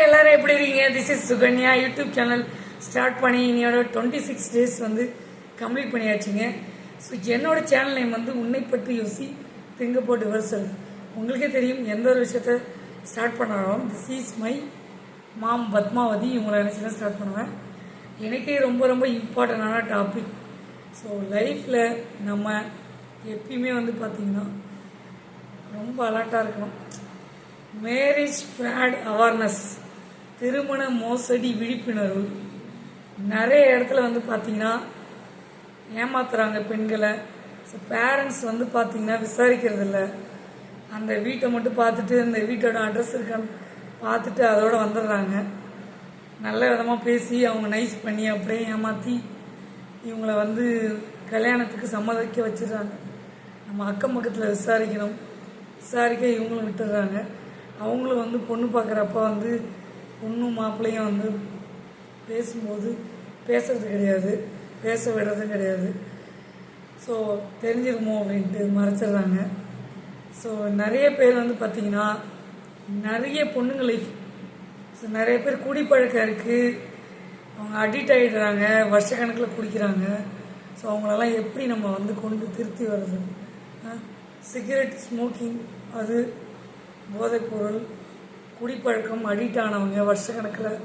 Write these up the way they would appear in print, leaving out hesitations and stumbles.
எல்லாரும் எப்படி இருக்கீங்க? This is Sukanya. YouTube channel start பண்ணி இனியோட 26 டேஸ் வந்து கம்ப்ளீட் பண்ணியாச்சுங்க. ஸோ என்னோட சேனல் நேம் வந்து உன்னை பற்றி யோசி திங்க் அபவுட் யுவர் செல்ஃப். உங்களுக்கே தெரியும் எந்த ஒரு விஷயத்த ஸ்டார்ட் பண்ணாலும் this is my mom Padmavathi இவங்களை நினச்சி தான் ஸ்டார்ட் பண்ணுவேன். எனக்கே ரொம்ப ரொம்ப இம்பார்ட்டண்டான டாபிக். ஸோ லைஃப்பில் நம்ம எப்பயுமே வந்து பார்த்திங்கன்னா ரொம்ப அலர்ட்டாக இருக்கணும். மேரேஜ் ஃப்ராட் அவேர்னஸ், திருமண மோசடி விழிப்புணர்வு. நிறைய இடத்துல வந்து பார்த்திங்கன்னா ஏமாத்துறாங்க பெண்களை. ஸோ பேரண்ட்ஸ் வந்து பார்த்திங்கன்னா விசாரிக்கிறது இல்லை. அந்த வீட்டை மட்டும் பார்த்துட்டு அந்த வீட்டோட அட்ரஸ் இருக்கான்னு பார்த்துட்டு அதோடு வந்துடுறாங்க. நல்ல விதமாக பேசி அவங்க நைஸ் பண்ணி அப்படியே ஏமாற்றி இவங்களை வந்து கல்யாணத்துக்கு சம்மதிக்க வச்சிடுறாங்க. நம்ம அக்கம் பக்கத்தில் விசாரிக்கணும், விசாரிக்க இவங்களும் விட்டுடுறாங்க. அவங்களும் வந்து பொண்ணு பார்க்குறப்ப வந்து பொண்ணும் மாப்பிள்ளையும் வந்து பேசும்போது பேசுறது கிடையாது, பேச விடுறதும் கிடையாது. ஸோ தெரிஞ்சிருமோ அப்படின்ட்டு மறைச்சிடுறாங்க. ஸோ நிறைய பேர் வந்து பார்த்திங்கன்னா நிறைய பொண்ணுங்க லைஃப், ஸோ நிறைய பேர் குடிப்பழக்கம் இருக்குது, அவங்க அடிக்ட் ஆகிடுறாங்க, வருஷக்கணக்கில் குடிக்கிறாங்க. ஸோ அவங்களெல்லாம் எப்படி நம்ம வந்து கொண்டு திருத்தி வருது? சிகரெட் ஸ்மோக்கிங், அது போதைப்பொருள், குடிப்பழக்கம், அடிக்ட் ஆனவங்க வருஷக்கணக்கில்,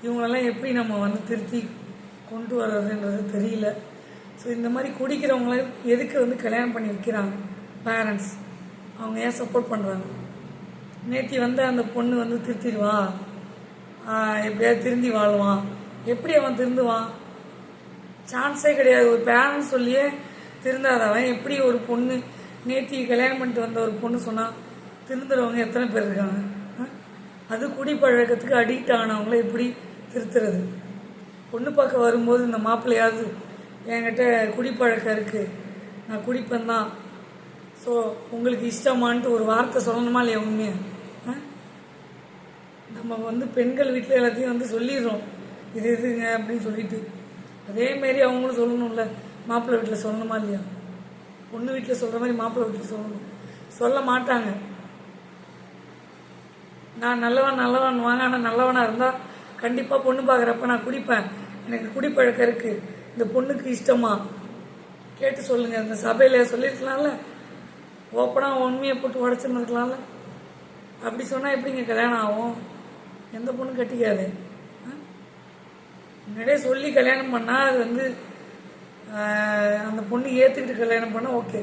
இவங்களெல்லாம் எப்படி நம்ம வந்து திருத்தி கொண்டு வர்றதுன்றது தெரியல. ஸோ இந்த மாதிரி குடிக்கிறவங்கள எதுக்கு வந்து கல்யாணம் பண்ணி வைக்கிறாங்க பேரண்ட்ஸ்? அவங்க ஏன் சப்போர்ட் பண்ணுறாங்க? நேற்று வந்து அந்த பொண்ணு வந்து திருத்திடுவான், எப்படியாவது திருந்தி வாழ்வான். எப்படி அவன் திருந்துவான்? சான்ஸே கிடையாது. ஒரு பேரண்ட்ஸ் சொல்லியே திருந்தாதவன் எப்படி ஒரு பொண்ணு நேற்று கல்யாணம் பண்ணிட்டு வந்த ஒரு பொண்ணு சொன்னால் திருந்துறவங்க எத்தனை பேர் இருக்காங்க? அது குடிப்பழக்கத்துக்கு அடிக்ட் ஆனவங்கள எப்படி திருத்துறது? பொண்ணு பார்க்க வரும்போது இந்த மாப்பிள்ளையாவது என்கிட்ட குடிப்பழக்கம் இருக்குது, நான் குடிப்பேன் தான், ஸோ உங்களுக்கு இஷ்டமான்ட்டு ஒரு வார்த்தை சொல்லணுமா இல்லையா? உண்மையா நம்ம வந்து பெண்கள் வீட்டில் எல்லாத்தையும் வந்து சொல்லிடுறோம் இது இதுங்க அப்படின்னு சொல்லிட்டு, அதேமாரி அவங்களும் சொல்லணும்ல. மாப்பிள்ளை வீட்டில் சொல்லணுமா இல்லையா? பொண்ணு வீட்டில் சொல்கிற மாதிரி மாப்பிள்ளை வீட்டில் சொல்லணும். சொல்ல மாட்டாங்க. நான் நல்லவன் வாங்க, ஆனால் நல்லவனாக இருந்தால் கண்டிப்பாக பொண்ணு பார்க்குறப்ப நான் குடிப்பேன், எனக்கு குடிப்பழக்கம் இருக்குது, இந்த பொண்ணுக்கு இஷ்டமா கேட்டு சொல்லுங்கள். இந்த சபையில் சொல்லியிருக்கலாம்ல, ஓப்பனாக உண்மையை போட்டு உடச்சிருந்துருக்கலாம்ல. அப்படி சொன்னால் எப்படிங்க கல்யாணம் ஆகும்? எந்த பொண்ணு கட்டிக்காது. முன்னாடியே சொல்லி கல்யாணம் பண்ணால் அது வந்து அந்த பொண்ணு ஏற்றுக்கிட்டு கல்யாணம் பண்ணால் ஓகே.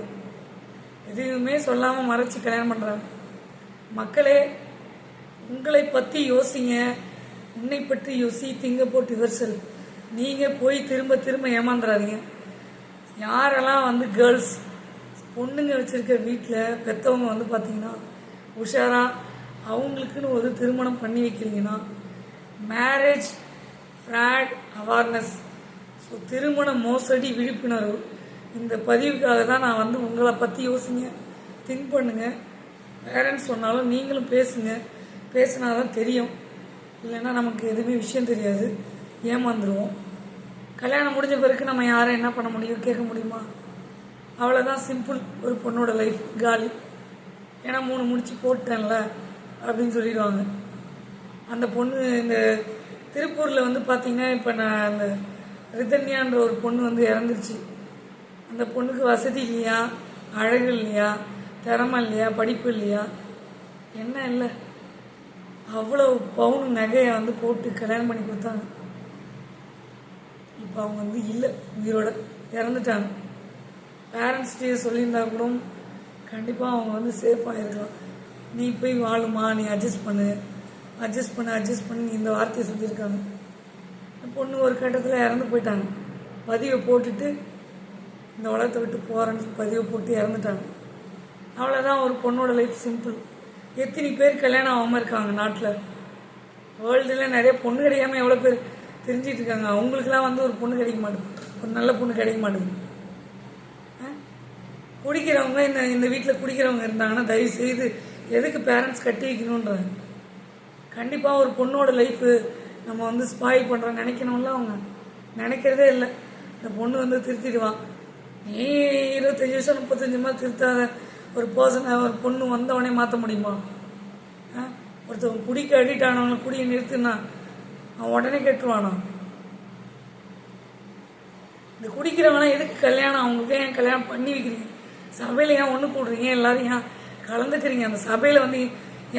எதுவுமே சொல்லாமல் மறைச்சி கல்யாணம் பண்ணுறாங்க. மக்களே, உங்களை பற்றி யோசிங்க, உன்னை பற்றி யோசி, திங்க அபவுட் யுவர் செல்ஃப். நீங்கள் போய் திரும்ப திரும்ப ஏமாந்துடாதீங்க. யாரெல்லாம் வந்து கேர்ள்ஸ் பொண்ணுங்க வச்சுருக்க வீட்டில் பெற்றவங்க வந்து பார்த்திங்கன்னா உஷாராக அவங்களுக்குன்னு ஒரு திருமணம் பண்ணி வைக்கிறீங்கன்னா, மேரேஜ் ஃப்ராட் அவேர்னஸ், ஸோ திருமண மோசடி விழிப்புணர்வு, இந்த பதிவுக்காக தான் நான் வந்து உங்களை பற்றி யோசிங்க, திங்க் பண்ணுங்கள். பேரண்ட்ஸ் சொன்னாலும் நீங்களும் பேசுங்க, பேசினா தான் தெரியும். இல்லைன்னா நமக்கு எதுவுமே விஷயம் தெரியாது, ஏமாந்துருவோம். கல்யாணம் முடிஞ்ச பிறகு நம்ம யாரை என்ன பண்ண முடியும்? கேட்க முடியுமா? அவ்வளோதான், சிம்பிள். ஒரு பொண்ணோட லைஃப் காலி. ஏன்னா 3 முடிச்சு போட்டேன்ல அப்படின்னு சொல்லிடுவாங்க. அந்த பொண்ணு இந்த திருப்பூரில் வந்து பார்த்திங்கன்னா இப்போ நான் அந்த ரிதன்யான்ற ஒரு பொண்ணு வந்து இறந்துருச்சு. அந்த பொண்ணுக்கு வசதி இல்லையா, அழகு இல்லையா, திறமை இல்லையா, படிப்பு இல்லையா, என்ன இல்லை, அவ்வளோ பவுன் நகையை வந்து போட்டு கல்யாணம் பண்ணி கொடுத்தாங்க. இப்போ அவங்க வந்து இல்லை, உயிரோட இறந்துட்டாங்க. பேரண்ட்ஸ்டே சொல்லியிருந்தா கூட கண்டிப்பாக அவங்க வந்து சேஃபாக இருக்கலாம். நீ போய் வாழுமா, நீ அட்ஜஸ்ட் பண்ணு இந்த வார்த்தையை சொல்லியிருக்காங்க. பொண்ணு ஒரு கட்டத்தில் இறந்து போயிட்டாங்க. பதிவை போட்டுட்டு இந்த உலகத்தை விட்டு போகிறேன்னு பதிவை போட்டு இறந்துட்டாங்க. அவ்வளோதான் ஒரு பொண்ணோட லைஃப், சிம்பிள். எத்தனை பேர் கல்யாணம் ஆகாமல் இருக்காங்க நாட்டில்? வேர்ல்டில் நிறைய பொண்ணு கிடைக்காமல் எவ்வளோ பேர் தெரிஞ்சிட்டு இருக்காங்க. அவங்களுக்குலாம் வந்து ஒரு பொண்ணு கிடைக்க மாட்டேங்குது, ஒரு நல்ல பொண்ணு கிடைக்க மாட்டேங்குது. குடிக்கிறவங்க இந்த வீட்டில் குடிக்கிறவங்க இருந்தாங்கன்னா தயவு செய்து எதுக்கு பேரண்ட்ஸ் கட்டி வைக்கணுன்றாங்க. கண்டிப்பாக ஒரு பொண்ணோட லைஃபு நம்ம வந்து ஸ்பாயில் பண்ணுறோன்னு நினைக்கணும்ல. அவங்க நினைக்கிறதே இல்லை. இந்த பொண்ணு வந்து திருத்திடுவான். நீ 25 வருஷம் 35 திருத்தாத ஒரு பர்சனை ஒரு பொண்ணு வந்தவனே மாற்ற முடியுமா? ஒருத்தவங்க குடிக்க அடிக்ட் ஆனவங்க குடியை நிறுத்துனா அவன் உடனே கெட்டுருவானா? இந்த குடிக்கிறவனா எதுக்கு கல்யாணம்? அவங்களுக்கு ஏன் கல்யாணம் பண்ணி வைக்கிறீங்க? சபையில் ஏன் ஒன்று போடுறீங்க? எல்லாரும் ஏன் கலந்துக்கிறீங்க? அந்த சபையில் வந்து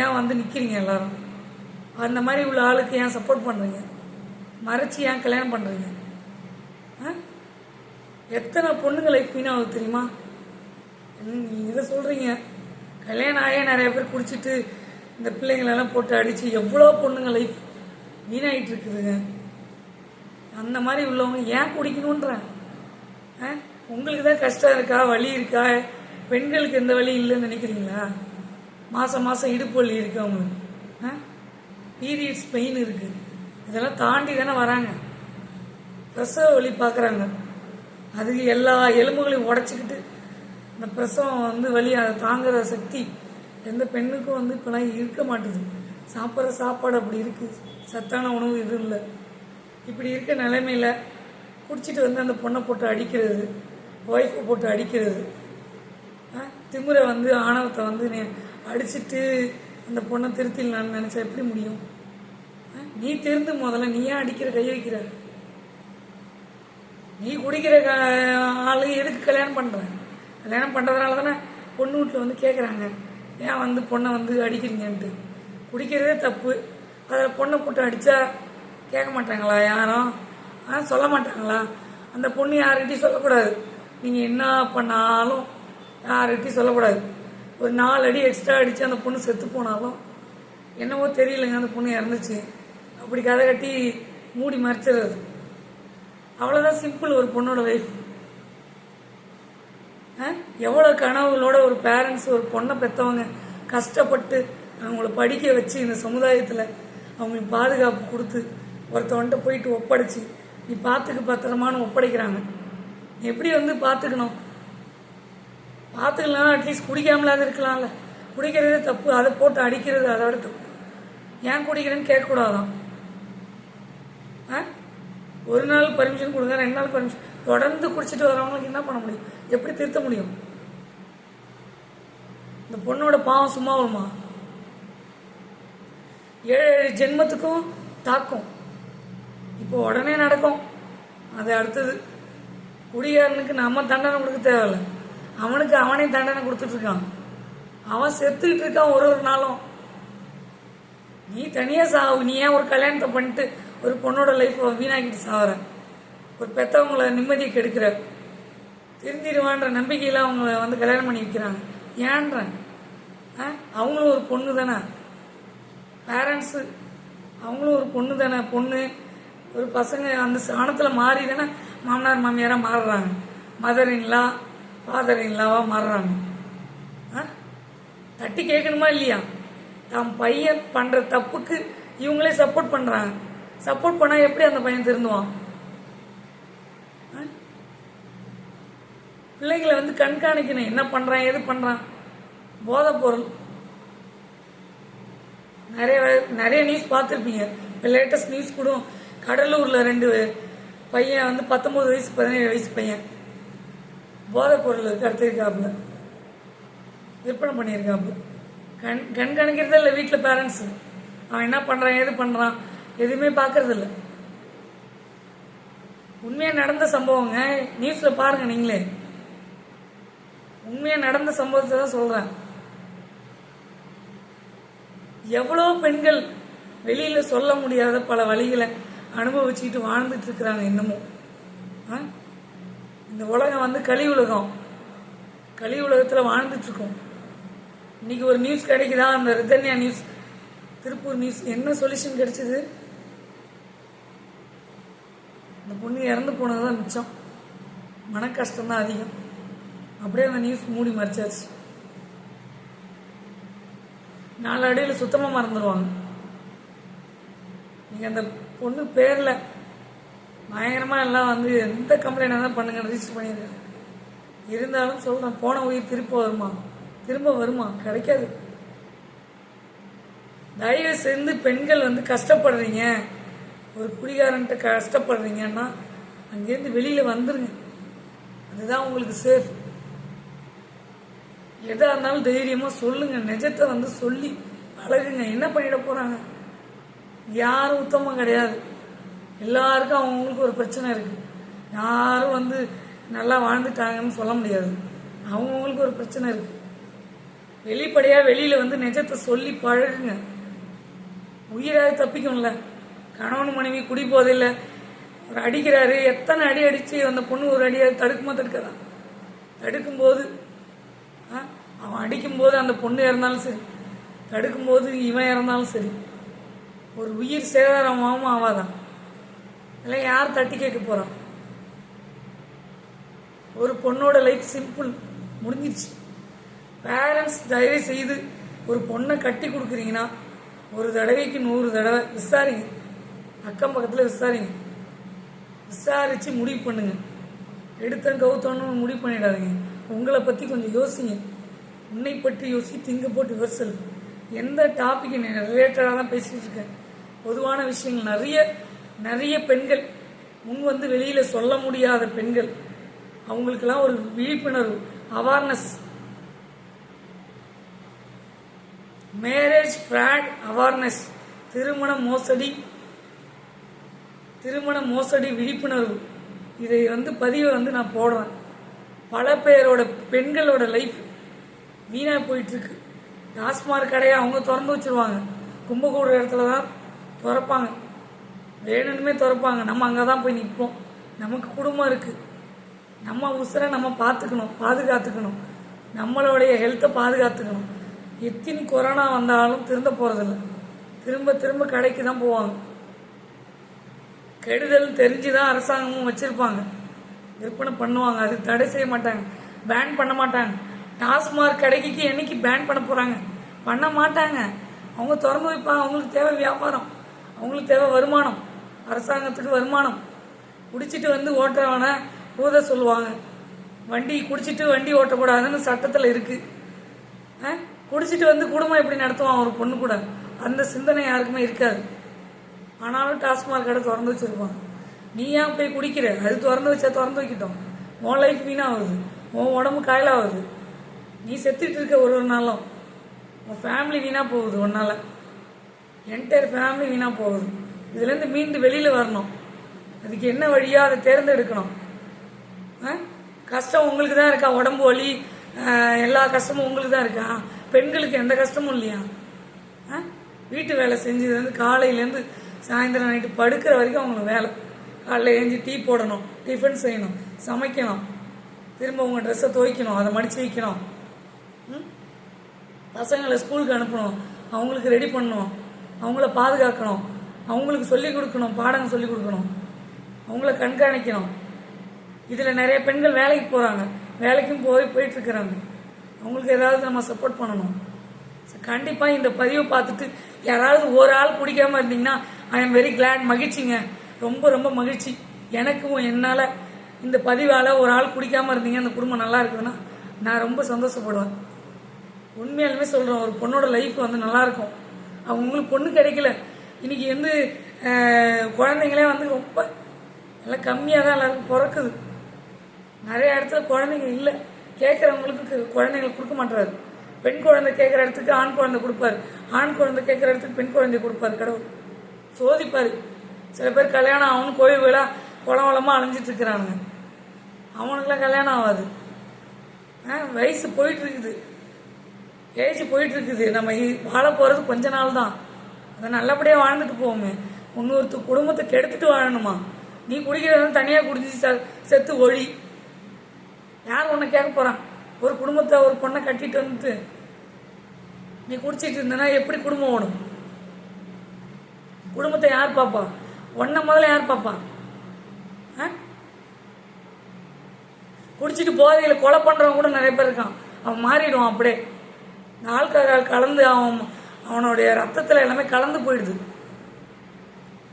ஏன் வந்து நிற்கிறீங்க எல்லாரும்? அந்த மாதிரி உள்ள ஆளுக்கு ஏன் சப்போர்ட் பண்ணுறீங்க? மறைச்சி ஏன் கல்யாணம் பண்ணுறீங்க? எத்தனை பொண்ணுங்க லைஃப் வீணாகுது தெரியுமா? இதை சொல்கிறீங்க. கல்யாணம் ஆகிய நிறைய பேர் குடிச்சிட்டு இந்த பிள்ளைங்களெல்லாம் போட்டு அடித்து எவ்வளோ பொண்ணுங்க லைஃப் வீணாகிட்டு இருக்குதுங்க. அந்த மாதிரி உள்ளவங்க ஏன் குடிக்கணுன்றேன். உங்களுக்கு தான் கஷ்டம் இருக்கா, வலி இருக்கா? பெண்களுக்கு எந்த வலி இல்லைன்னு நினைக்கிறீங்களா? மாதம் மாதம் இடுப்பு வலி இருக்கு அவங்களுக்கு, பீரியட்ஸ் பெயின் இருக்குது, இதெல்லாம் தாண்டி தானே வராங்க. பிரசவ வலி பார்க்குறாங்க, அதுக்கு எல்லா எலும்புகளையும் உடச்சிக்கிட்டு இந்த பிரசவம் வந்து வலி அதை தாங்குற சக்தி எந்த பெண்ணுக்கும் வந்து இப்போலாம் இருக்க மாட்டுது. சாப்பிட்ற சாப்பாடு அப்படி இருக்குது, சத்தான உணவு எதுவும் இல்லை. இப்படி இருக்க நிலைமையில குடிச்சிட்டு வந்து அந்த பொண்ணை போட்டு அடிக்கிறது, ஒய்ஃபை போட்டு அடிக்கிறது, திமுறை வந்து ஆணவத்தை வந்து அடிச்சுட்டு அந்த பொண்ணை திருத்திடலான்னு நினச்சா எப்படி முடியும்? நீ திருந்து முதல்ல. நீ ஏன் அடிக்கிற, கை வைக்கிற? நீ குடிக்கிற ஆளு எதுக்கு கல்யாணம் பண்ணுற? கல்யாணம் பண்ணுறதுனால தானே பொண்ணு வீட்டில் வந்து கேட்குறாங்க, ஏன் வந்து பொண்ணை வந்து அடிக்கிறீங்கன்ட்டு. குடிக்கிறதே தப்பு, அதில் பொண்ணை போட்டு அடித்தா கேட்க மாட்டாங்களா யாரும்? சொல்ல மாட்டாங்களா? அந்த பொண்ணு யார்கிட்டையும் சொல்லக்கூடாது. நீங்கள் என்ன பண்ணாலும் யார்கிட்டையும் சொல்லக்கூடாது. ஒரு 4 அடி எக்ஸ்ட்ரா அடித்து அந்த பொண்ணு செத்து போனாலும் என்னவோ தெரியலைங்க, அந்த பொண்ணு இறந்துச்சு, அப்படி கதை கட்டி மூடி மறைச்சிடுறது. அவ்வளோதான் சிம்பிள் ஒரு பொண்ணோட லைஃப். எவ்வளோ கனவுகளோட ஒரு பேரண்ட்ஸ் ஒரு பொண்ணை பெற்றவங்க கஷ்டப்பட்டு அவங்கள படிக்க வச்சு இந்த சமுதாயத்தில் அவங்களுக்கு பாதுகாப்பு கொடுத்து ஒருத்தவன்ட்ட போயிட்டு ஒப்படைச்சி நீ பார்த்துக்கு பத்திரமானு ஒப்படைக்கிறாங்க. எப்படி வந்து பார்த்துக்கணும்? பார்த்துக்கலாம், அட்லீஸ்ட் குடிக்காமலாவது இருக்கலாம்ல. குடிக்கிறதே தப்பு, அதை போட்டு அடிக்கிறது அதோட தப்பு. ஏன் குடிக்கிறேன்னு கேட்கக்கூடாதான். ஒரு நாள் பர்மிஷன் கொடுங்க, 2 நாள் பர்மிஷன், தொடர்ந்து குடிச்சிட்டு வரவங்களுக்கு என்ன பண்ண முடியும்? எப்படி திருத்த முடியும்? இந்த பொண்ணோட பாவம் சும்மா வருமா? 7 ஜென்மத்துக்கும் தாக்கும். இப்போ உடனே நடக்கும், அது அடுத்தது. குடிகாரனுக்கு நம்ம தண்டனை கொடுக்க தேவையில்லை, அவனுக்கு அவனே தண்டனை கொடுத்துட்டு இருக்கான். அவன் செத்துக்கிட்டு இருக்கான் ஒரு நாளும். நீ தனியா சாவு. நீ ஏன் ஒரு கல்யாணத்தை பண்ணிட்டு ஒரு பொண்ணோட லைஃப் வீணாக்கிட்டு சாவற? ஒரு பெற்றவங்களை நிம்மதியை கெடுக்கிற. திருந்திடுவான்ற நம்பிக்கையில் அவங்கள வந்து கல்யாணம் பண்ணி வைக்கிறாங்க. ஏன்ற அவங்களும் ஒரு பொண்ணு தானே, பேரண்ட்ஸு அவங்களும் ஒரு பொண்ணு தானே. பொண்ணு ஒரு பசங்க அந்த சாணத்தில் மாறி தானே மாமனார் மாமியாராக மாறுறாங்க, மதர் இன்லா ஃபாதர் இன்லாவாக மாறுறாங்க. தட்டி கேட்கணுமா இல்லையா? தம் பையன் பண்ணுற தப்புக்கு இவங்களே சப்போர்ட் பண்ணுறாங்க. சப்போர்ட் பண்ணால் எப்படி அந்த பையன் திருந்துவான்? பிள்ளைங்களை வந்து கண்காணிக்கணும், என்ன பண்ணுறான் எது பண்ணுறான். போதை பொருள் நிறைய நியூஸ் பார்த்துருப்பீங்க. இப்போ லேட்டஸ்ட் நியூஸ் கூட கடலூரில் 2 பையன் வந்து 19 வயசு 17 வயசு பையன் போதை பொருள் கடத்திருக்காப்புல, விற்பனை பண்ணியிருக்காப்புல. கண்காணிக்கிறதே இல்லை வீட்டில் பேரண்ட்ஸு. அவன் என்ன பண்ணுறான் எது பண்ணுறான் எதுவுமே பார்க்கறது இல்லை. உண்மையாக நடந்த சம்பவங்க, நியூஸில் பாருங்க நீங்களே. உண்மையாக நடந்த சம்பவத்தை தான் சொல்கிறேன். எவ்வளோ பெண்கள் வெளியில் சொல்ல முடியாத பல வழிகளை அனுபவிச்சுக்கிட்டு வாழ்ந்துட்டு இருக்கிறாங்க இன்னமும். இந்த உலகம் வந்து கலி உலகம், கலி உலகத்தில் வாழ்ந்துட்டு இருக்கோம். இன்னைக்கு ஒரு நியூஸ் கிடைக்குதா? அந்த ரிதன்யா நியூஸ், திருப்பூர் நியூஸ், என்ன சொல்யூஷன் கிடைச்சது? அந்த பொண்ணு இறந்து போனதுதான் மிச்சம், மன கஷ்டம்தான் அதிகம். அப்படியே அந்த நியூஸ் மூடி மறைச்சாச்சு. 4 அடியில் சுத்தமாக மறந்துடுவாங்க. நீங்கள் அந்த பொண்ணு பேரில் பயங்கரமாக எல்லாம் வந்து எந்த கம்ப்ளைண்டாக தான் பண்ணுங்க, ரிஜிஸ்டர் பண்ணியிருக்கேன். இருந்தாலும் சொல்கிறேன், போன உயிர் திரும்ப வருமா? கிடைக்காது. தயவு செஞ்சு பெண்கள் வந்து கஷ்டப்படுறீங்க, ஒரு குடிகாரன்ட்ட கஷ்டப்படுறீங்கன்னா அங்கேருந்து வெளியில் வந்துருங்க. அதுதான் உங்களுக்கு சேஃப். எதாக இருந்தாலும் தைரியமாக சொல்லுங்கள். நிஜத்தை வந்து சொல்லி பழகுங்க. என்ன பண்ணிட போகிறாங்க? யாரும் உத்தமம் கிடையாது. எல்லாருக்கும் அவங்களுக்கு ஒரு பிரச்சனை இருக்குது. யாரும் நல்லா வாழ்ந்துட்டாங்கன்னு சொல்ல முடியாது. அவங்கவுங்களுக்கு ஒரு பிரச்சனை இருக்குது. வெளிப்படையாக வெளியில் நிஜத்தை சொல்லி பழகுங்க. உயிராக தப்பிக்கும்ல. கணவன் மனைவி குடி போதில்லை, ஒரு அடிக்கிறாரு, எத்தனை அடி அடித்து அந்த பொண்ணு ஒரு அடியாக தடுக்குமா? தடுக்கதான். தடுக்கும்போது அவன் அடிக்கும்போது அந்த பொண்ணு இறந்தாலும் சரி, தடுக்கும்போது இவன் இறந்தாலும் சரி, ஒரு உயிர் சேதாரமாகவும் ஆவாதான். இல்லை யார் தட்டி கேட்க போகிறான்? ஒரு பொண்ணோட லைஃப் சிம்பிள், முடிஞ்சிருச்சு. பேரண்ட்ஸ் தயவு செய்து ஒரு பொண்ணை கட்டி கொடுக்குறீங்கன்னா ஒரு தடவைக்கு 100 தடவை விசாரிங்க. அக்கம் பக்கத்தில் விசாரிங்க. விசாரித்து முடிவு பண்ணுங்க. எடுத்தன் கவுத்தோன்னு முடிவு பண்ணிடாதீங்க. உங்களை பற்றி கொஞ்சம் யோசிங்க. உன்னை பற்றி யோசி. திங்க போட்டு யுவர்செல்ஃப். எந்த டாபிக் ரிலேட்டடாக தான் பேசிகிட்டு இருக்கேன். பொதுவான விஷயங்கள் நிறைய பெண்கள் முன் வெளியில் சொல்ல முடியாத பெண்கள், அவங்களுக்கெல்லாம் ஒரு விழிப்புணர்வு, அவேர்னஸ், மேரேஜ் ஃப்ராட் அவேர்னஸ், திருமண மோசடி விழிப்புணர்வு, இதை பதிவை நான் போடுறேன். பல பேரோட பெண்களோட லைஃப் வீணாக போயிட்டுருக்கு. டாஸ்மார்க் கடையை அவங்க திறந்து வச்சுருவாங்க. கும்பகூடுற இடத்துல தான் திறப்பாங்க. வேணும்னுமே திறப்பாங்க. நம்ம அங்கே தான் போய் நிற்போம். நமக்கு குடும்பம் இருக்குது. நம்ம உசுரை நம்ம பாதுகாத்துக்கணும். நம்மளுடைய ஹெல்த்தை பாதுகாத்துக்கணும். எத்தனை கொரோனா வந்தாலும் திருந்த போகிறதில்ல. திரும்ப கடைக்கு தான் போவாங்க. கெடுதல் தெரிஞ்சு தான் அரசாங்கமும் வச்சுருப்பாங்க. விற்பனை பண்ணுவாங்க. அது தடை செய்ய மாட்டாங்க, பேன் பண்ண மாட்டாங்க. டாஸ்மார்க் கடைக்கு என்னைக்கு பேன் பண்ண போகிறாங்க? பண்ண மாட்டாங்க. அவங்க திறந்து வைப்பாங்க. அவங்களுக்கு தேவை வியாபாரம், அவங்களுக்கு தேவை வருமானம், அரசாங்கத்துக்கு வருமானம். குடிச்சிட்டு ஓட்டுறவனை ஊத சொல்லுவாங்க. குடிச்சிட்டு வண்டி ஓட்டக்கூடாதுன்னு சட்டத்தில் இருக்குது. குடிச்சிட்டு குடும்பம் எப்படி நடத்துவான் ஒரு பொண்ணு கூட? அந்த சிந்தனை யாருக்குமே இருக்காது. ஆனாலும் டாஸ்மார்க் கடை திறந்து வச்சுருப்பாங்க. நீ ஏன் போய் குடிக்கிற? அது திறந்து திறந்து வைக்கிட்டோம். உன் லைஃப் வீணாகுது, உன் உடம்பு காயலாகுது. நீ செத்துட்டு இருக்க ஒரு நாளும் உன் ஃபேமிலி வீணாக போகுது. உன்னால் என்டையர் ஃபேமிலி வீணாக போகுது. இதுலேருந்து மீண்டு வெளியில் வரணும். அதுக்கு என்ன வழியோ அதை தேர்ந்தெடுக்கணும். கஷ்டம் உங்களுக்கு தான் இருக்கா? உடம்பு வலி, எல்லா கஷ்டமும் உங்களுக்கு தான் இருக்கா? பெண்களுக்கு எந்த கஷ்டமும் இல்லையா? வீட்டு வேலை செஞ்சது காலையிலேருந்து சாயந்தரம் நைட்டு படுக்கிற வரைக்கும் அவங்களுக்கு வேலை. காலையில் ஏஞ்சி டீ போடணும், டிஃபன் செய்யணும், சமைக்கணும், திரும்ப உங்கள் ட்ரெஸ்ஸை துவைக்கணும், அதை மடித்து வைக்கணும், பசங்களை ஸ்கூலுக்கு அனுப்பணும், அவங்களுக்கு ரெடி பண்ணணும், அவங்கள பாதுகாக்கணும், அவங்களுக்கு சொல்லிக் கொடுக்கணும், பாடங்கள் சொல்லிக் கொடுக்கணும், அவங்கள கண்காணிக்கணும். இதில் நிறைய பெண்கள் வேலைக்கு போகிறாங்க, வேலைக்கும் போயிட்டுருக்குறாங்க. அவங்களுக்கு ஏதாவது நம்ம சப்போர்ட் பண்ணணும். கண்டிப்பாக இந்த பதிவை பார்த்துட்டு யாராவது ஒரு ஆள் குடிக்காமல் இருந்தீங்கன்னா ஐ எம் வெரி கிளாட். மகிழ்ச்சிங்க, ரொம்ப மகிழ்ச்சி. எனக்கும் என்னால் இந்த பதிவால் ஒரு ஆள் குடிக்காமல் இருந்தீங்க, அந்த குடும்பம் நல்லா இருக்குதுன்னா நான் ரொம்ப சந்தோஷப்படுவேன். உண்மையாலுமே சொல்கிறேன், ஒரு பொண்ணோட லைஃப் நல்லாயிருக்கும். அவங்களுக்கு பொண்ணு கிடைக்கல. இன்றைக்கி குழந்தைங்களே ரொம்ப எல்லாம் கம்மியாக தான் எல்லாருக்கும் பிறக்குது. நிறைய இடத்துல குழந்தைங்க இல்லை. கேட்குறவங்களுக்கு குழந்தைங்களுக்கு கொடுக்க மாட்டாரு. பெண் குழந்தை கேட்குற இடத்துக்கு ஆண் குழந்தை கொடுப்பாரு, ஆண் குழந்தை கேட்குற இடத்துக்கு பெண் குழந்தை கொடுப்பாரு. கடவுள் சோதிப்பார். சில பேர் கல்யாணம் ஆகணும் கோயில் கோயிலாக குளவளமாக அலைஞ்சிட்டு இருக்கிறானுங்க. அவனுக்கெல்லாம் கல்யாணம் ஆகாது. வயசு போயிட்டுருக்குது, ஏஜ் போயிட்டுருக்குது. நம்ம வாழ போகிறது கொஞ்ச நாள் தான். அதை நல்லபடியாக வாழ்ந்துட்டு போவோமே. இன்னொருத்த குடும்பத்தை கெடுத்துட்டு வாழணுமா? நீ குடிக்கிறத தனியாக குடிச்சு செத்து ஒழி. யார் உன்னை கேட்க போகிறான்? ஒரு குடும்பத்தை ஒரு பொண்ணை கட்டிட்டு நீ குடிச்சிட்டு இருந்தனா எப்படி குடும்பம் ஓடும்? குடும்பத்தை யார் பாப்பா? உன்னை முதல்ல யார் பாப்பா? குடிச்சிட்டு போதையில் கொலை பண்ணுறவங்க கூட நிறைய பேர் இருக்கான். அவன் மாறிடுவான் அப்படியே. ஆல்கஹால் கலந்து அவனுடைய ரத்தத்தில் எல்லாமே கலந்து போயிடுது.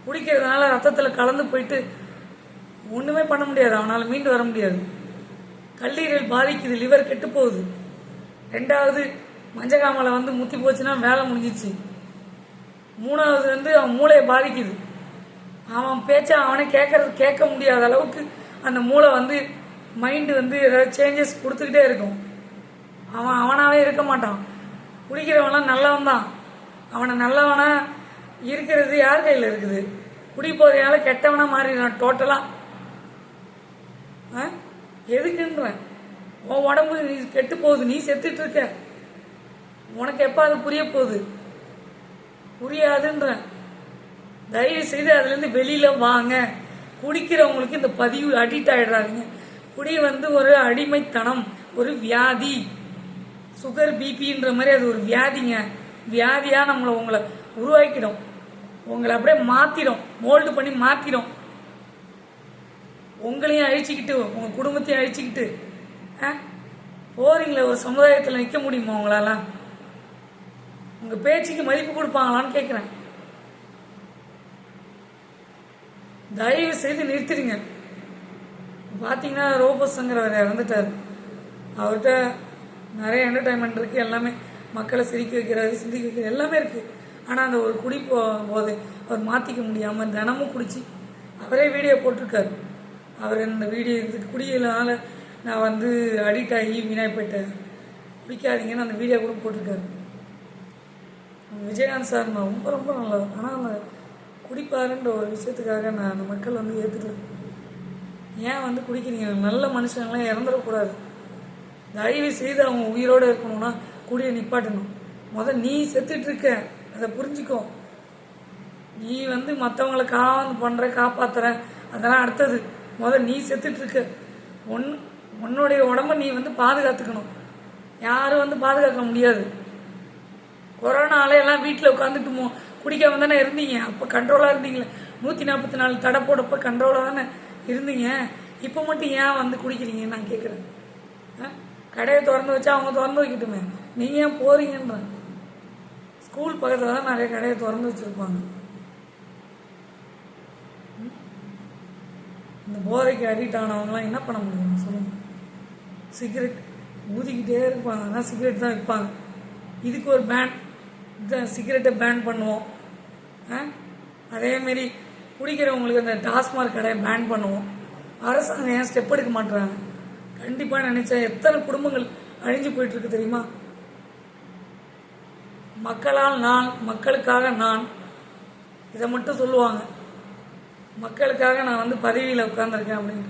குடிக்கிறதுனால ரத்தத்தில் கலந்து போயிட்டு ஒன்றுமே பண்ண முடியாது. அவனால் மீண்டு வர முடியாது. கல்லீரல் பாதிக்குது, லிவர் கெட்டு போகுது. ரெண்டாவது மஞ்சக்காமலை முத்தி போச்சுன்னா வேலை முடிஞ்சிச்சு. மூணாவது அவன் மூளையை பாதிக்குது. அவன் பேச்ச அவனே கேட்க முடியாத அளவுக்கு அந்த மூளை மைண்டு ஏதாவது சேஞ்சஸ் கொடுத்துக்கிட்டே இருக்கும். அவனாவே இருக்க மாட்டான். குடிக்கிறவன்லாம் நல்லவன் தான். அவனை நல்லவனா இருக்கிறது யார் கையில் இருக்குது? குடி போதையால கெட்டவனா மாறிடுறான் டோட்டலாக. எதுக்குன்றேன்? உன் உடம்பு நீ கெட்டு போகுது, நீ செத்துட்டு இருக்க. உனக்கு எப்போ அது புரிய போகுது? புரியாதுன்றேன். தயவு செய்து அதுலேருந்து வெளியில வாங்க. குடிக்கிறவங்களுக்கு இந்த பதிவு அடிக்ட் ஆகிடுறாங்க. குடி ஒரு அடிமைத்தனம், ஒரு வியாதி. சுகர் பிபின்ற மாதிரி அது ஒரு வியாதிங்க. வியாதியாக உங்களை உருவாக்கிடும். உங்களை அப்படியே மாற்றிடும், மோல்டு பண்ணி மாற்றிடும். உங்களையும் அழிச்சிக்கிட்டு உங்கள் குடும்பத்தையும் அழிச்சிக்கிட்டு போறீங்களே. ஒரு சமுதாயத்தில் நிற்க முடியுமா உங்களால? உங்கள் பேச்சுக்கு மதிப்பு கொடுப்பாங்களான்னு கேட்குறேன். தயவு செய்து நிறுத்திடுங்க. பார்த்தீங்கன்னா ரோபோஸ்ங்கிறவர் இறந்துட்டார். அவர்கிட்ட நிறைய என்டர்டைன்மெண்ட் இருக்குது, எல்லாமே மக்களை சிரிக்க வைக்கிறாரு, சிந்திக்க வைக்கிறாரு, எல்லாமே இருக்குது. ஆனால் அந்த ஒரு குடி போது அவர் மாற்றிக்க முடியாமல் தினமும் குடிச்சு அவரே வீடியோ போட்டிருக்காரு. அவர் இந்த வீடியோ இது குடியினால நான் அடிக்ட் ஆகி வீணாய் போயிட்டேன், குடிக்காதீங்கன்னு அந்த வீடியோ கூட போட்டிருக்காரு. விஜயகாந்த் சார் நான் ரொம்ப ரொம்ப நல்லது. ஆனால் அந்த குடிப்பாருன்ற ஒரு விஷயத்துக்காக நான் அந்த மக்கள் ஏற்றுக்கல. ஏன் குடிக்கிறீங்க? நல்ல மனுஷங்களாம் இறந்துடக்கூடாது. தயவு செய்து அவங்க உயிரோடு இருக்கணும்னா குடியை நிப்பாட்டணும். நீ செத்துட்டு இருக்க, அதை புரிஞ்சுக்கோ. நீ மற்றவங்களை பண்ணுற காப்பாற்றுற அதெல்லாம் அடுத்தது. நீ செத்துட்டு இருக்க. உன்னுடைய உடம்ப நீ பாதுகாத்துக்கணும். யாரும் பாதுகாக்க முடியாது. கொரோனால எல்லாம் வீட்டில் உட்காந்துட்டு குடிக்காம தானே இருந்தீங்க. அப்போ கண்ட்ரோலாக இருந்தீங்களே. 144 தடை போடப்போ கண்ட்ரோலாக தானே இருந்தீங்க. இப்போ மட்டும் ஏன் குடிக்கிறீங்கன்னு நான் கேட்குறேன். கடையை திறந்து வச்சா அவங்க திறந்து வைக்கட்டுமே, நீங்கள் ஏன் போறீங்கன்ற? ஸ்கூல் பக்கத்தில் தான் நிறைய கடையை திறந்து வச்சுருப்பாங்க. இந்த போதைக்கு அடிக்ட் ஆனவங்களாம் என்ன பண்ண முடியும் சொல்லுங்க? சிகரெட் ஊதிக்கிட்டே இருப்பாங்க, ஆனால் சிகரெட் தான் விற்பாங்க. இதுக்கு ஒரு பேன், சிகரெட்டை பேன் பண்ணுவோம். அதேமாரி குடிக்கிறவங்களுக்கு அந்த டாஸ்மாக் கடையை பேன் பண்ணுவோம். அரசாங்கம் ஏன் ஸ்டெப் எடுக்க மாட்டுறாங்க? கண்டிப்பாக நினைச்சா எத்தனை குடும்பங்கள் அழிஞ்சு போயிட்டு இருக்கு தெரியுமா? மக்களால் நான், மக்களுக்காக நான், இதை மட்டும் சொல்லுவாங்க. மக்களுக்காக நான் பதவியில் உட்கார்ந்துருக்கேன் அப்படின்னு.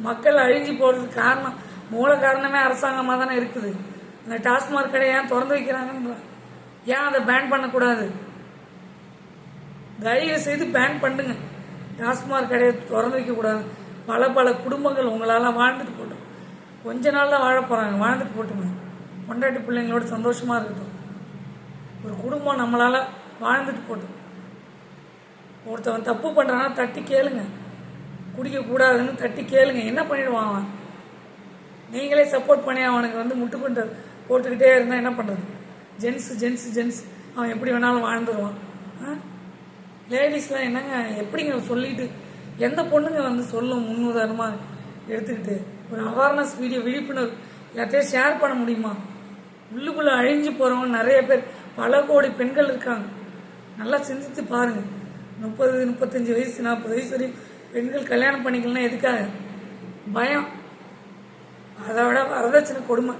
மக்கள் அழிஞ்சு போகிறதுக்கு காரணம், மூல காரணமே அரசாங்கமாக தானே இருக்குது. இந்த டாஸ்மாக் கடை ஏன் திறந்து வைக்கிறாங்கன்ற? ஏன் அதை பேன் பண்ணக்கூடாது? தயவு செய்து பேன் பண்ணுங்க. டாஸ்மாக் கடையை திறந்து வைக்கக்கூடாது. பல பல குடும்பங்கள் உங்களால் வாழ்ந்துட்டு போட்டோம். கொஞ்ச நாள் தான் வாழ போகிறாங்க, வாழ்ந்துட்டு போட்டுங்க. பொண்டாட்டி பிள்ளைங்களோட சந்தோஷமாக இருக்கட்டும். ஒரு குடும்பம் நம்மளால் வாழ்ந்துட்டு போட்டோம். ஒருத்தவன் தப்பு பண்ணுறான்னா தட்டி கேளுங்க. குடிக்கக்கூடாதுன்னு தட்டி கேளுங்க. என்ன பண்ணிடுவான் அவன்? நீங்களே சப்போர்ட் பண்ணி அவனுக்கு முட்டுக்கொண்டு போட்டுக்கிட்டே இருந்தால் என்ன பண்ணுறது? ஜென்ஸ் அவன் எப்படி வேணாலும் வாழ்ந்துருவான். லேடிஸ்லாம் என்னங்க எப்படிங்க சொல்லிட்டு, எந்த பொண்ணுங்க சொல்லும் முன்னுதாரணமாக எடுத்துக்கிட்டு ஒரு அவேர்னஸ் வீடியோ, விழிப்புணர்வு எல்லாத்தையும் ஷேர் பண்ண முடியுமா? உள்ளுக்குள்ளே அழிஞ்சு போகிறவங்க நிறைய பேர், பல கோடி பெண்கள் இருக்காங்க. நல்லா சிந்தித்து பாருங்கள். 30, 35 வயசு, 40 வயசு வரையும் பெண்கள் கல்யாணம் பண்ணிக்கலாம். எதுக்காக? பயம். அதை விட வரதட்சணை கொடுமை.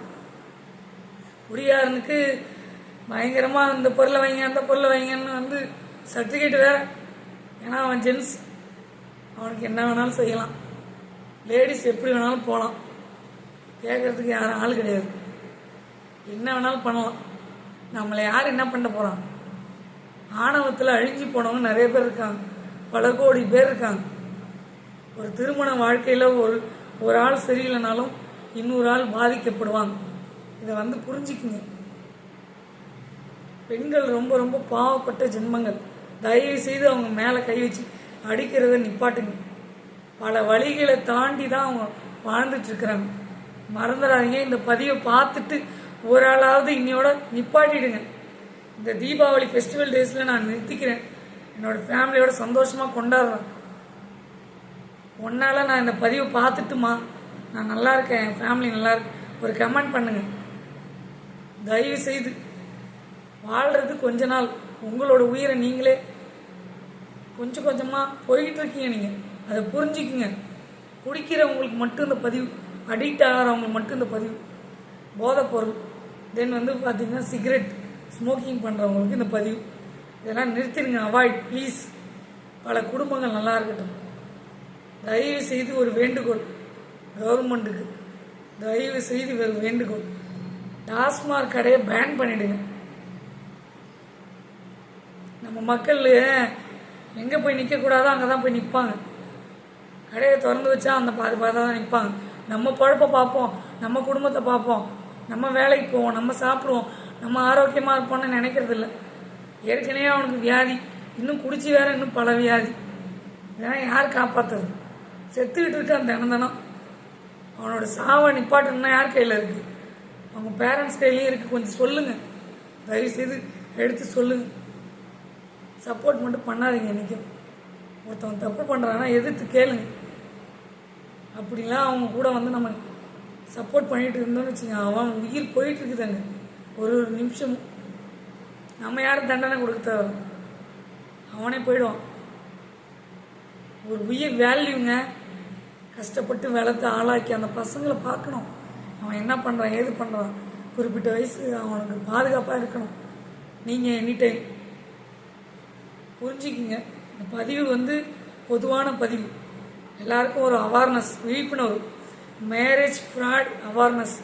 குடியாரனுக்கு பயங்கரமாக இந்த பொருளை வைங்க, அந்த பொருளை வைங்கன்னு சர்டிஃபிகேட் வேறு. ஏன்னா அவன் ஜென்ஸ், அவனுக்கு என்ன வேணாலும் செய்யலாம். லேடிஸ் எப்படி வேணாலும் போகலாம். கேட்கறதுக்கு யாரும் ஆள் கிடையாது. என்ன வேணாலும் பண்ணலாம். நம்மளை யார் என்ன பண்ண போகிறான்? ஆணவத்தில் அழிஞ்சு போனவங்க நிறைய பேர் இருக்காங்க. பல கோடி பேர் இருக்காங்க. ஒரு திருமண வாழ்க்கையில் ஒரு ஆள் சரியில்லைனாலும் இன்னொரு ஆள் பாதிக்கப்படுவாங்க. இதை புரிஞ்சுக்குங்க. பெண்கள் ரொம்ப ரொம்ப பாவப்பட்ட ஜென்மங்கள். தயவு செய்து அவங்க மேலே கை வச்சு அடிக்கிறத நிப்பாட்டுங்க. பல வழிகளை தாண்டி தான் அவங்க வாழ்ந்துட்டு இருக்கிறாங்க. மறந்துடாதீங்க. இந்த பதிவை பார்த்துட்டு ஒரு ஆளாவது இன்னையோட நிப்பாட்டிடுங்க. இந்த தீபாவளி ஃபெஸ்டிவல் டேஸில் நான் நிறுத்திக்கிறேன். என்னோடய ஃபேமிலியோட சந்தோஷமாக கொண்டாடுறேன். ஒன்றால் நான் இந்த பதிவை பார்த்துட்டுமா நான் நல்லா இருக்கேன், என் ஃபேமிலி நல்லா இருக்கு, ஒரு கமெண்ட் பண்ணுங்க. தயவு செய்து வாழ்கிறது கொஞ்ச நாள். உங்களோட உயிரை நீங்களே கொஞ்சம் கொஞ்சமாக போய்கிட்டு இருக்கீங்க. நீங்கள் அதை புரிஞ்சுக்குங்க. குடிக்கிறவங்களுக்கு மட்டும் இந்த பதிவு, அடிக்ட் ஆகிறவங்களுக்கு மட்டும் இந்த பதிவு. போதைப் பொருள், தென் பார்த்தீங்கன்னா சிகரெட் ஸ்மோக்கிங் பண்ணுறவங்களுக்கு இந்த பதிவு. இதெல்லாம் நிறுத்திடுங்க, அவாய்ட் ப்ளீஸ். பல குடும்பங்கள் நல்லா இருக்கட்டும். தயவு செய்து ஒரு வேண்டுகோள் கவர்மெண்ட்டுக்கு, தயவு செய்து ஒரு வேண்டுகோள், டாஸ்மாக் கடையை பேன் பண்ணிடுங்க. நம்ம மக்கள் எங்கே போய் நிற்கக்கூடாதோ அங்கே தான் போய் நிற்பாங்க. கடையை திறந்து வச்சா அந்த பாதி தான் நிற்பாங்க. நம்ம பழப்பை பார்ப்போம், நம்ம குடும்பத்தை பார்ப்போம், நம்ம வேலைக்கு போவோம், நம்ம சாப்பிடுவோம், நம்ம ஆரோக்கியமாக இருப்போம்னு நினைக்கிறது இல்லை. ஏற்கனவே அவனுக்கு வியாதி, இன்னும் குடிச்சு வேற இன்னும் பல வியாதி. இதெல்லாம் யார் காப்பாற்றுறது? செத்துக்கிட்டு இருக்கான் தினம். அவனோட சாவை நிப்பாட்டுன்னா யார் கையில் இருக்குது? அவங்க பேரண்ட்ஸ் கையிலையும் இருக்குது. கொஞ்சம் சொல்லுங்கள், தயவுசெய்து எடுத்து சொல்லுங்கள். சப்போர்ட் மட்டும் பண்ணாதீங்க. என்றைக்கும் ஒருத்தவன் தப்பு பண்ணுறான்னா எதிர்த்து கேளுங்க. அப்படிலாம் அவங்க கூட வந்து நம்ம சப்போர்ட் பண்ணிட்டு இருந்தோம்னு வச்சுங்க, அவன் உயிர் போயிட்டு இருக்குதாங்க ஒரு நிமிஷமும். நம்ம யாரும் தண்டனை கொடுக்க தேவை, அவனே போயிடுவான். ஒரு உயிர் வேல்யூங்க. கஷ்டப்பட்டு வளர்த்து ஆளாக்கி அந்த பசங்களை பார்க்கணும். அவன் என்ன பண்ணுறான், ஏது பண்ணுறான், குறிப்பிட்ட வயசு அவனுக்கு பாதுகாப்பாக இருக்கணும். நீங்கள் எனி டைம் புரிஞ்சுக்கிங்க. இந்த பதிவு வந்து பொதுவான பதிவு, எல்லாருக்கும் ஒரு அவேர்னஸ், விழிப்புணர்வு. மேரேஜ் ஃப்ராட் அவேர்னஸ்,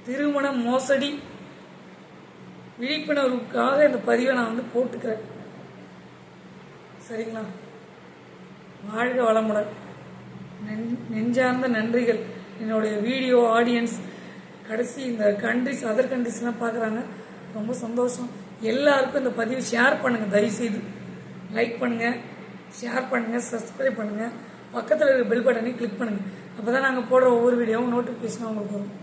திருமண மோசடி விழிப்புணர்வுக்காக இந்த பதிவை நான் வந்து போட்டுக்கிறேன். சரிங்களா? வாழ்க வளமுடன். நெஞ்சார்ந்த நன்றிகள். என்னுடைய வீடியோ ஆடியன்ஸ் கடைசி இந்த கண்ட்ரிஸ், அதர் கண்ட்ரிஸ்லாம் பார்க்குறாங்க, ரொம்ப சந்தோஷம். எல்லாருக்கும் இந்த பதிவு ஷேர் பண்ணுங்கள், தயவுசெய்து லைக் பண்ணுங்கள், ஷேர் பண்ணுங்கள், சப்ஸ்கிரைப் பண்ணுங்கள், பக்கத்தில் இருக்கிற பெல் பட்டனை கிளிக் பண்ணுங்கள். அப்போ தான் நாங்கள் போடுற ஒவ்வொரு வீடியோவும் நோட்டிஃபிகேஷனாக உங்களுக்கு வரும்.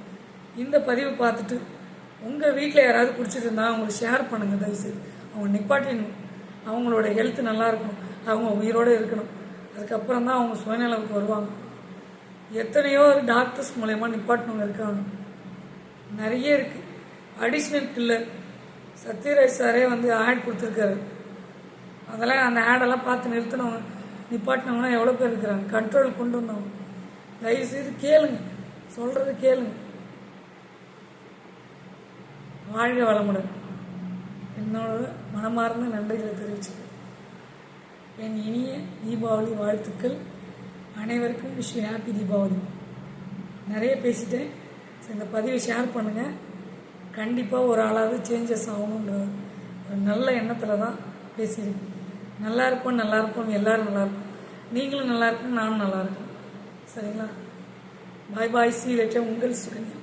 இந்த பதிவை பார்த்துட்டு உங்கள் வீட்டில் யாராவது குடிச்சிட்டு இருந்தால் அவங்களுக்கு ஷேர் பண்ணுங்கள் தயவுசெய்து. அவங்க நிப்பாட்டிடணும், அவங்களோட ஹெல்த் நல்லா இருக்கணும், அவங்க உயிரோடு இருக்கணும். அதுக்கப்புறம் தான் அவங்க சுயநலவுக்கு வருவாங்க. எத்தனையோ டாக்டர்ஸ் மூலயமா நிப்பாட்டினவங்க இருக்காங்க, நிறைய இருக்குது. அடிஷ்னல் கில்லர் சத்யராஜ் சாரே வந்து ஆட் கொடுத்துருக்காரு. அதெல்லாம் அந்த ஆடெல்லாம் பார்த்து நிறுத்தினவங்க, நிப்பாட்டினவங்கன்னா எவ்வளோ பேர் இருக்கிறாங்க, கண்ட்ரோல் கொண்டு வந்தவங்க. தயவுசெய்து கேளுங்க, சொல்கிறது கேளுங்க. வாழ்க வளமுடன். என்னோட மனமார்ந்த நன்றிகளை தெரிவிச்சுக்கிறேன். என் இனிய தீபாவளி வாழ்த்துக்கள் அனைவருக்கும். Wish you happy Deepavali. நிறைய பேசிட்டேன். இந்த பதிவை ஷேர் பண்ணுங்கள். கண்டிப்பாக ஒரு ஆளாவது சேஞ்சஸ் ஆகணுன்ற ஒரு நல்ல எண்ணத்தில் தான் பேசியிருக்கேன். நல்லா இருப்போம், நல்லா இருப்போம், எல்லோரும் நல்லா இருப்போம். நீங்களும் நல்லா இருக்கும், நானும் நல்லா இருக்கேன். சரிங்களா? பாய் பாய். சீ லேட்டர். உங்கள் சுகன்யா.